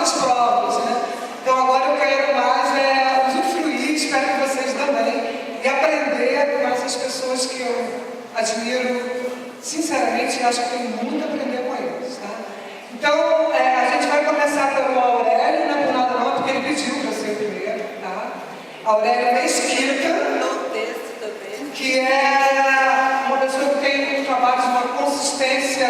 nossas provas, né? Então agora eu quero mais usufruir, espero que vocês também, e aprender com essas pessoas que eu admiro, sinceramente, e acho que tenho muito a aprender com eles, tá? Então, a gente vai começar pelo Aurélio, não é por nada não, porque ele pediu para ser o primeiro, tá? Aurélio Mesquita, que é uma pessoa que tem um trabalho de uma consistência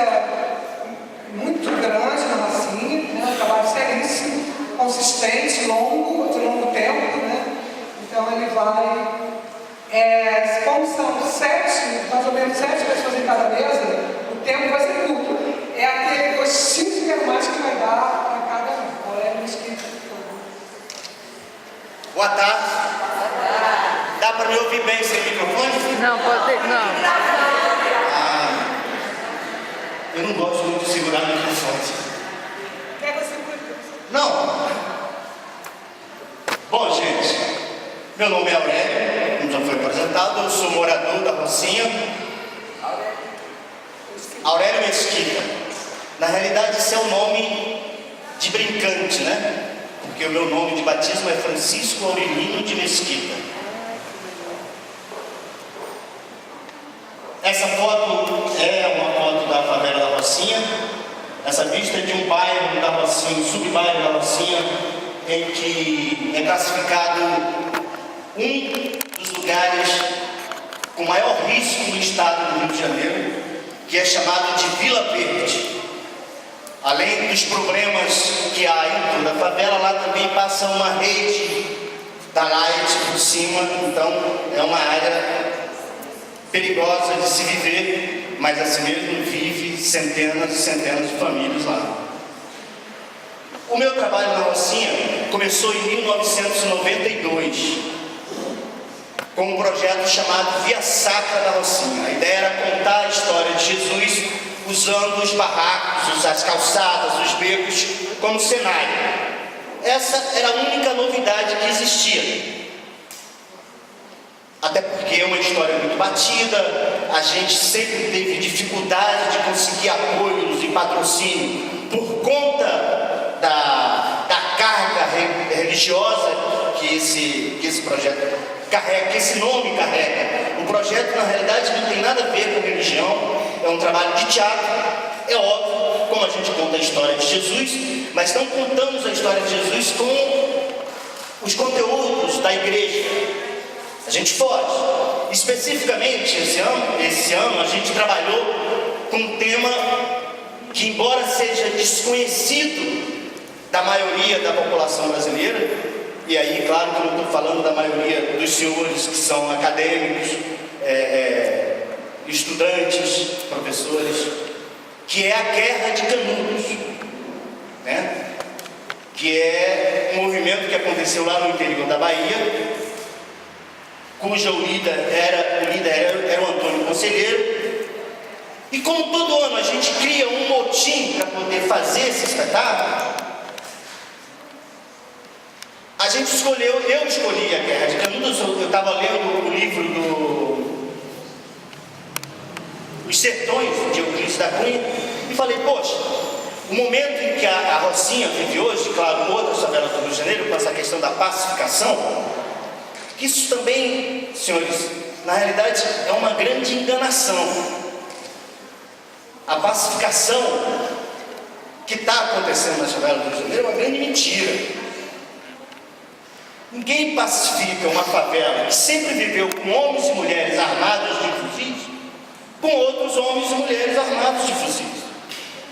muito grande na Rocinha, né? Um trabalho seríssimo, consistente, longo, de longo tempo, né? Então ele vai... como são mais ou menos 7 pessoas em cada mesa, o tempo vai ser curto. É aquele gostinho de informática que vai dar para cada um. Aurélio Mesquita. Boa tarde. Dá para me ouvir bem sem microfone? Não, pode. Não. Eu não gosto muito de segurar microfone. Quer que eu segure? Não. Bom, gente, meu nome é Aurélio, como já foi apresentado, eu sou morador da Rocinha. Aurélio Mesquita. Na realidade, esse é o nome de brincante, né? Porque o meu nome de batismo é Francisco Aurelino de Mesquita. Essa foto é uma foto da favela da Rocinha. Essa vista é de um bairro da Rocinha, um subbairro da Rocinha, em que é classificado um dos lugares com maior risco no estado do Rio de Janeiro, que é chamado de Vila Verde. Além dos problemas que há dentro da favela, lá também passa uma rede da Light por cima, então é uma área perigosa de se viver, mas assim mesmo vive centenas e centenas de famílias lá. O meu trabalho na Rocinha começou em 1992, com um projeto chamado Via Sacra da Rocinha. A ideia era contar a história de Jesus usando os barracos, as calçadas, os becos como cenário. Essa era a única novidade que existia. Até porque é uma história muito batida, a gente sempre teve dificuldade de conseguir apoios e patrocínio por conta da carga religiosa que esse projeto carrega, que esse nome carrega. O projeto, na realidade, não tem nada a ver com religião, é um trabalho de teatro, é óbvio, como a gente conta a história de Jesus, mas não contamos a história de Jesus com os conteúdos da igreja. A gente foge. Especificamente, esse ano a gente trabalhou com um tema que, embora seja desconhecido da maioria da população brasileira, e aí, claro que eu não estou falando da maioria dos senhores que são acadêmicos, estudantes, professores, que é a Guerra de Canudos, né? Que é um movimento que aconteceu lá no interior da Bahia, cujo líder era o Antônio Conselheiro. E como todo ano a gente cria um motim para poder fazer esse espetáculo, eu escolhi a Guerra de Canudos. Eu estava lendo o livro Os Sertões, de Euclides da Cunha, e falei, poxa, o momento em que a Rocinha vive hoje, claro, outras favelas do Rio de Janeiro, com essa questão da pacificação, isso também, senhores, na realidade é uma grande enganação. A pacificação que está acontecendo nas favelas do Rio de Janeiro é uma grande mentira. Ninguém pacifica uma favela que sempre viveu com homens e mulheres armados de fuzis com outros homens e mulheres armados de fuzis.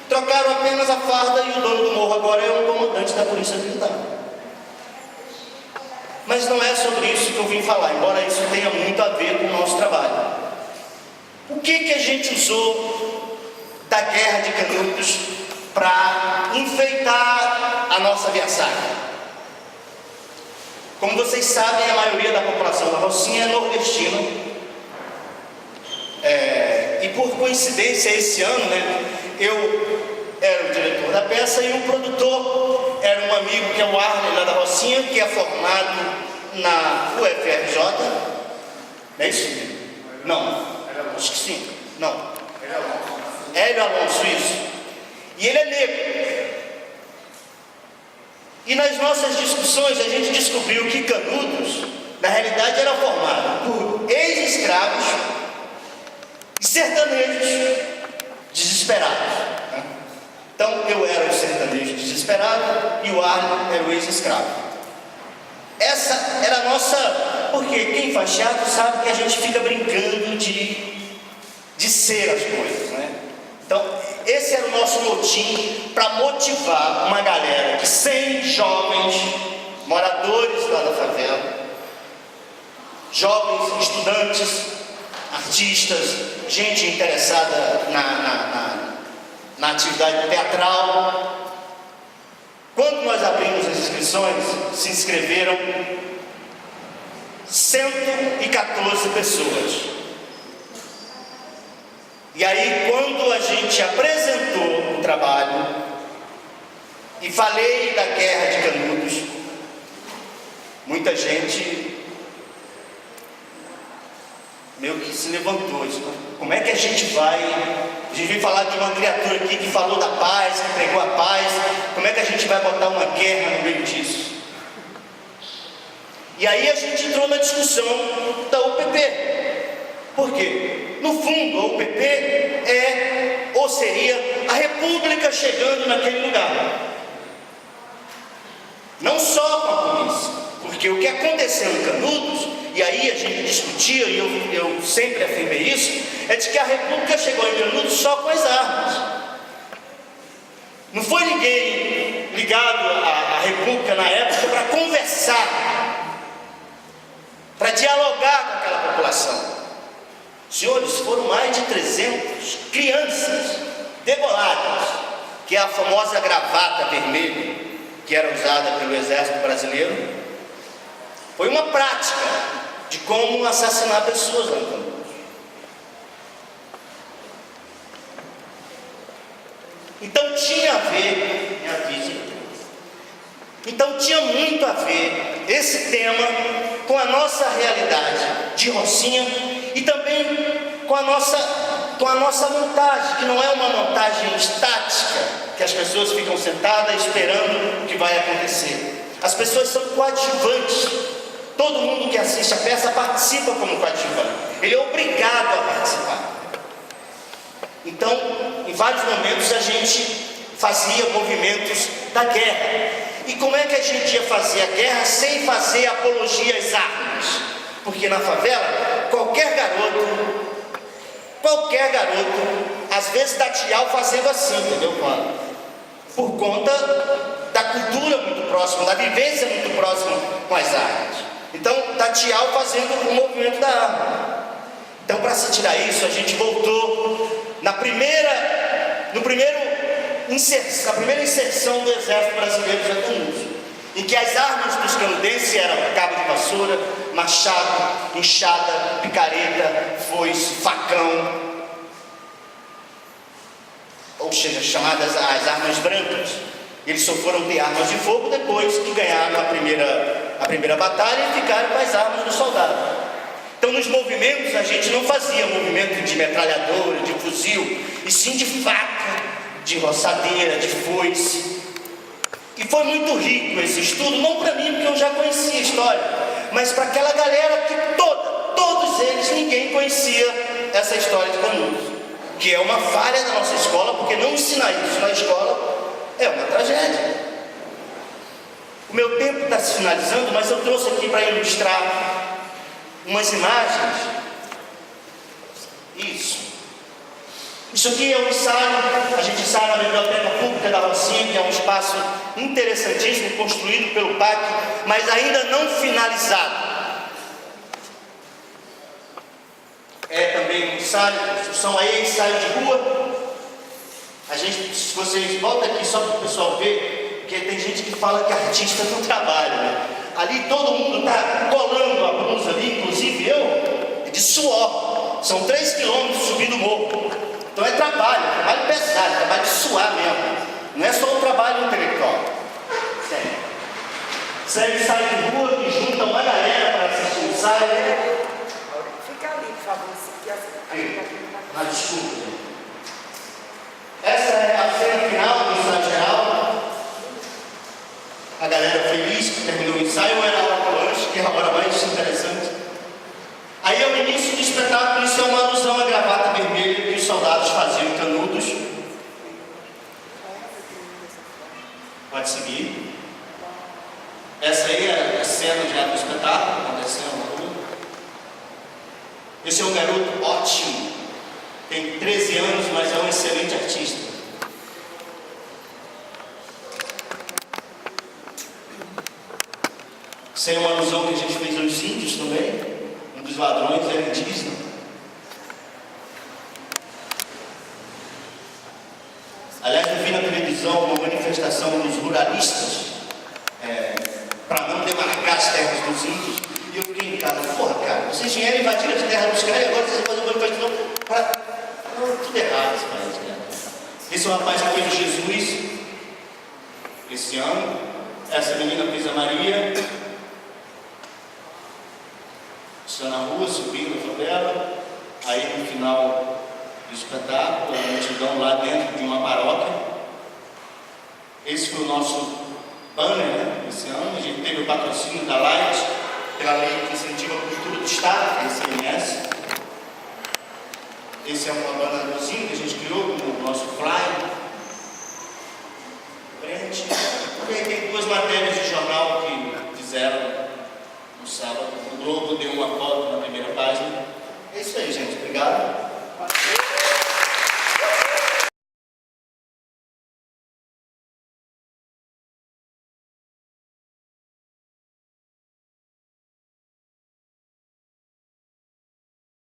Trocaram apenas a farda e o dono do morro agora é um comandante da Polícia Militar. Mas não é sobre isso que eu vim falar, embora isso tenha muito a ver com o nosso trabalho. O que a gente usou da Guerra de Canudos para enfeitar a nossa Via Sacra? Como vocês sabem, a maioria da população da Rocinha é nordestina. E por coincidência, esse ano, né, eu era o diretor da peça e o produtor era um amigo que é o Arley, lá da Rocinha, que é formado na UFRJ. Não é isso? Não. Acho que sim. Não. Hélio Alonso, isso. E ele é negro. E nas nossas discussões a gente descobriu que Canudos, na realidade, era formado por ex-escravos e sertanejos desesperados. Então eu era o sertanejo desesperado e o Arno era o ex-escravo. Essa era a nossa... Porque quem faz teatro sabe que a gente fica brincando de ser as coisas, né? Então esse era o nosso motim para motivar uma galera de 100 jovens moradores lá da favela, jovens estudantes, artistas, gente interessada na atividade teatral. Quando nós abrimos as inscrições, se inscreveram 114 pessoas. E aí, quando a gente apresentou o trabalho e falei da Guerra de Canudos, muita gente meio que se levantou. Como é que a gente vai? A gente veio falar de uma criatura aqui que falou da paz, que pregou a paz. Como é que a gente vai botar uma guerra no meio disso? E aí a gente entrou na discussão da UPP. Por quê? No fundo, a UPP é, ou seria, a República chegando naquele lugar. Não só com a polícia, porque o que aconteceu em Canudos, e aí a gente discutia, e eu sempre afirmei isso, é de que a República chegou em Canudos só com as armas. Não foi ninguém ligado à República na época para conversar, para dialogar com aquela população. Senhores, foram mais de 300 crianças degoladas, que é a famosa gravata vermelha, que era usada pelo Exército Brasileiro. Foi uma prática de como assassinar pessoas lá em Canudos. Então tinha a ver, me avise, então tinha muito a ver esse tema com a nossa realidade de Rocinha e também com a nossa montagem, que não é uma montagem estática, que as pessoas ficam sentadas esperando o que vai acontecer. As pessoas são coadjuvantes. Todo mundo que assiste a peça participa como coadjuvante. Ele é obrigado a participar. Então, em vários momentos a gente fazia movimentos da guerra. E como é que a gente ia fazer a guerra sem fazer apologia às armas? Porque na favela, qualquer garoto, às vezes dá tchau fazendo assim, entendeu, mano? Por conta da cultura muito próxima, da vivência muito próxima com as armas. Então, dá tchau fazendo o movimento da arma. Então, para se tirar isso, a gente voltou na primeira inserção do Exército Brasileiro de Canudos, em que as armas dos canudenses eram cabo de vassoura, machado, enxada, picareta, foice, facão, ou seja, chamadas as armas brancas. Eles só foram ter armas de fogo depois que ganharam a primeira batalha e ficaram com as armas dos soldados. Então, nos movimentos, a gente não fazia movimento de metralhadora, de fuzil, e sim de faca, de roçadeira, de foice. E foi muito rico esse estudo, não para mim, porque eu já conhecia a história, mas para aquela galera que todos eles, ninguém conhecia essa história de Canudos, que é uma falha da nossa escola, porque não ensinar isso na escola é uma tragédia. O meu tempo está se finalizando, mas eu trouxe aqui para ilustrar umas imagens. Isso aqui é um ensaio, a gente ensaia na Biblioteca Pública da Rocinha, que é um espaço interessantíssimo, construído pelo PAC, mas ainda não finalizado. É também um ensaio, construção aí, ensaio de rua. A gente, se vocês voltam aqui só para o pessoal ver, porque tem gente que fala que artista não trabalha, né? Ali todo mundo está colando a blusa ali, inclusive eu, de suor. São 3 quilômetros subindo o morro. Então é trabalho pesado, trabalho de suar mesmo. Não é só um trabalho intelectual. Sério. Isso é ensaio de rua que junta uma galera para assistir o ensaio. Fica ali, por favor. Desculpa, gente. Essa é a cena final do ensaio geral. A a galera feliz que terminou o ensaio, ou era a hora do lanche, que é a hora mais interessante. Aí é o início do espetáculo, isso é uma alusão à gravata vermelha que os soldados faziam em Canudos. Pode seguir. Essa aí é a cena já do espetáculo, acontecendo na rua. Esse é um garoto ótimo, tem 13 anos, mas é um excelente artista. Isso aí é uma alusão que a gente fez aos índios também. Um dos ladrões era indígena. Aliás, eu vi na televisão uma manifestação dos ruralistas para não demarcar as terras dos índios. E eu fiquei em casa, porra, cara, vocês vieram invadir as terras dos caras e agora vocês fazem uma manifestação para... Não, tudo errado esse país, cara. Esse é um rapaz que fez o Jesus esse ano. Essa menina fez a Maria. Está na rua, subindo a favela. Aí no final do espetáculo, a multidão lá dentro de uma paróquia. Esse foi o nosso banner, né? Esse ano a gente teve o patrocínio da Light, pela lei que incentiva a cultura do Estado, que é a ICMS. Esse é uma bannerzinho que a gente criou com o nosso flyer. Frente. E aí tem duas matérias de jornal que fizeram no sábado. O Globo deu uma foto na primeira página. É isso aí, gente. Obrigado.